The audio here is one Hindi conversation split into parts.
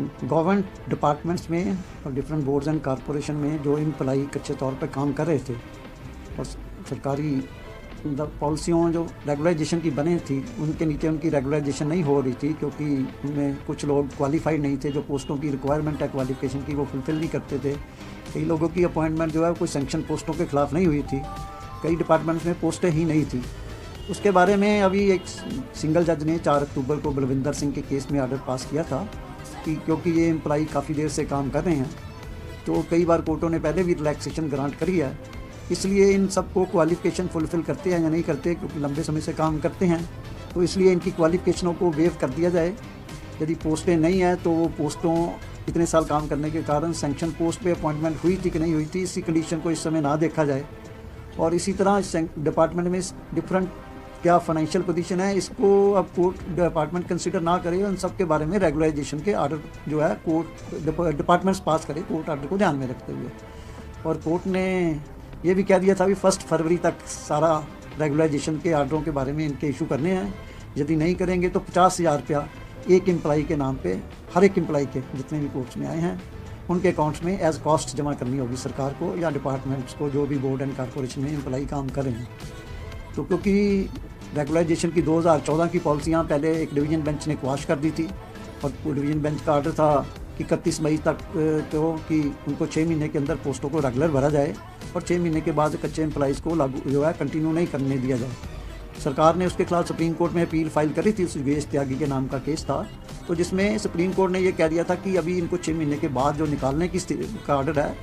गवर्नमेंट डिपार्टमेंट्स में और डिफरेंट बोर्ड्स एंड कॉरपोरेशन में जो एम्प्लाई कच्चे तौर पे काम कर रहे थे और सरकारी पॉलिसियों जो रेगुलराइजेशन की बने थी उनके नीचे उनकी रेगुलराइजेशन नहीं हो रही थी, क्योंकि उनमें कुछ लोग क्वालिफाइड नहीं थे। जो पोस्टों की रिक्वायरमेंट है क्वालिफिकेशन की वो फुलफ़िल नहीं करते थे। कई लोगों की अपॉइंटमेंट जो है कोई सैंक्शन पोस्टों के खिलाफ नहीं हुई थी। कई डिपार्टमेंट्स में पोस्टें ही नहीं थी। उसके बारे में अभी एक सिंगल जज ने 4 अक्टूबर को बलविंदर सिंह के केस में ऑर्डर पास किया था कि क्योंकि ये एम्प्लाई काफ़ी देर से काम कर रहे हैं, तो कई बार कोर्टों ने पहले भी रिलैक्सेशन ग्रांट करी है, इसलिए इन सबको क्वालिफ़िकेशन फुलफ़िल करते हैं या नहीं करते, क्योंकि लंबे समय से काम करते हैं, तो इसलिए इनकी क्वालिफ़िकेशनों को वेव कर दिया जाए। यदि पोस्टें नहीं हैं तो वो पोस्टों इतने साल काम करने के कारण सैंक्शन पोस्ट पे अपॉइंटमेंट हुई थी कि नहीं हुई थी, इसी कंडीशन को इस समय ना देखा जाए। और इसी तरह डिपार्टमेंट में डिफरेंट क्या फाइनेंशियल पोजीशन है, इसको अब कोर्ट डिपार्टमेंट कंसिडर ना करे। उन सब के बारे में रेगुलराइजेशन के ऑर्डर जो है कोर्ट डिपार्टमेंट्स पास करे, कोर्ट ऑर्डर को ध्यान में रखते हुए। और कोर्ट ने ये भी कह दिया था कि 1 फरवरी तक सारा रेगुलराइजेशन के ऑर्डरों के बारे में इनके इशू करने हैं। यदि नहीं करेंगे तो 50,000 रुपया एक एम्प्लाई के नाम पे हर एक एम्प्लाई के जितने भी कोर्ट्स में आए हैं उनके अकाउंट्स में एज कॉस्ट जमा करनी होगी सरकार को या डिपार्टमेंट्स को, जो भी बोर्ड एंड कॉरपोरेशन में एम्प्लाई काम कर रहे हैं। तो क्योंकि रेगुलराइजेशन की 2014 की पॉलिसियाँ पहले एक डिवीज़न बेंच ने क्वाश कर दी थी और डिवीज़न बेंच का ऑर्डर था कि 31 मई तक तो कि उनको 6 महीने के अंदर पोस्टों को रेगुलर भरा जाए और 6 महीने के बाद कच्चे एम्प्लॉइज़ को लागू जो है कंटिन्यू नहीं करने दिया जाए। सरकार ने उसके खिलाफ सुप्रीम कोर्ट में अपील फाइल करी थी। सुरेश त्यागी के नाम का केस था, तो जिसमें सुप्रीम कोर्ट ने यह कह दिया था कि अभी इनको 6 महीने के बाद जो निकालने की का ऑर्डर है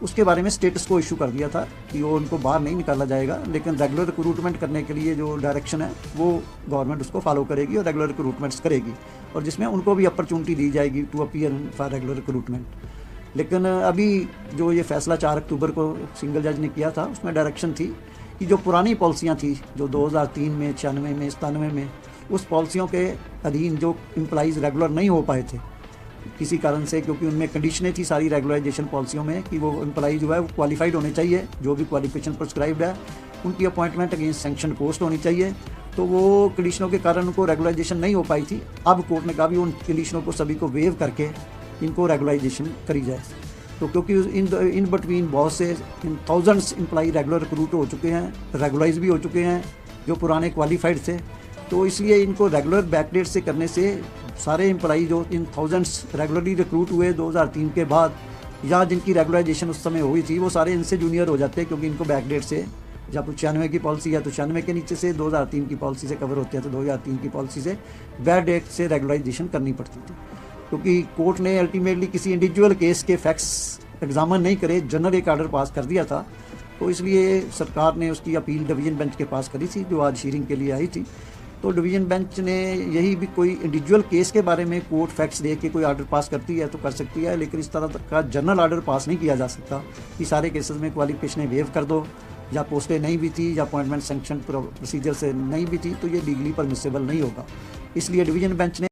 उसके बारे में स्टेटस को इशू कर दिया था कि वो उनको बाहर नहीं निकाला जाएगा, लेकिन रेगुलर रिक्रूटमेंट करने के लिए जो डायरेक्शन है वो गवर्नमेंट उसको फॉलो करेगी और रेगुलर रिक्रूटमेंट्स करेगी और जिसमें उनको भी अपॉर्चुनिटी दी जाएगी to appear for regular recruitment. लेकिन अभी जो ये फैसला 4 अक्टूबर को सिंगल जज ने किया था उसमें डायरेक्शन थी कि जो पुरानी पॉलिसियाँ थी जो 2003 में 96 में 97 में उस पॉलिसियों के अधीन जो एम्प्लॉइज़ रेगुलर नहीं हो पाए थे किसी कारण से, क्योंकि उनमें कंडीशनें थी सारी रेगुलराइजेशन पॉलिसियों में कि वो एम्प्लॉई जो है वो क्वालिफाइड होने चाहिए, जो भी क्वालिफिकेशन प्रिस्क्राइब्ड है, उनकी अपॉइंटमेंट अगेंस्ट सैंक्शन पोस्ट होनी चाहिए। तो वो कंडीशनों के कारण उनको रेगुलराइजेशन नहीं हो पाई थी। अब कोर्ट ने कहा भी उन कंडीशनों को सभी को वेव करके इनको रेगुलराइजेशन करी जाए। तो क्योंकि इन बिटवीन बहुत से थाउजेंड्स एम्प्लॉई रेगुलर रिक्रूट हो चुके हैं, रेगुलाइज भी हो चुके हैं जो पुराने क्वालिफाइड थे, तो इसलिए इनको रेगुलर बैकडेट से करने से सारे एम्प्लॉई जो इन थाउजेंड्स रेगुलरली रिक्रूट हुए 2003 के बाद या जिनकी रेगुलराइजेशन उस समय हुई थी वो सारे इनसे जूनियर हो जाते हैं, क्योंकि इनको बैकडेट से जब 96 की पॉलिसी या तो 96 के नीचे से 2003 की पॉलिसी से कवर होते हैं, तो 2003 की पॉलिसी से बैकडेट से रेगुलराइजेशन करनी पड़ती थी। क्योंकि कोर्ट ने अल्टीमेटली किसी इंडिविजुअल केस के फैक्ट्स एग्जामिन नहीं करे, जनरल एक ऑर्डर पास कर दिया था, तो इसलिए सरकार ने उसकी अपील डिवीज़न बेंच के पास करी थी जो आज हियरिंग के लिए आई थी। तो डिवीज़न बेंच ने यही भी कोई इंडिविजुअल केस के बारे में कोर्ट फैक्ट्स दे के कोई ऑर्डर पास करती है तो कर सकती है, लेकिन इस तरह का जनरल ऑर्डर पास नहीं किया जा सकता कि सारे केसेस में क्वालिफिकेशनें वेव कर दो या पोस्टें नहीं भी थी या अपॉइंटमेंट सैंक्शन प्रोसीजर से नहीं भी थी, तो ये लीगली परमिसेबल नहीं होगा। इसलिए डिवीज़न बेंच ने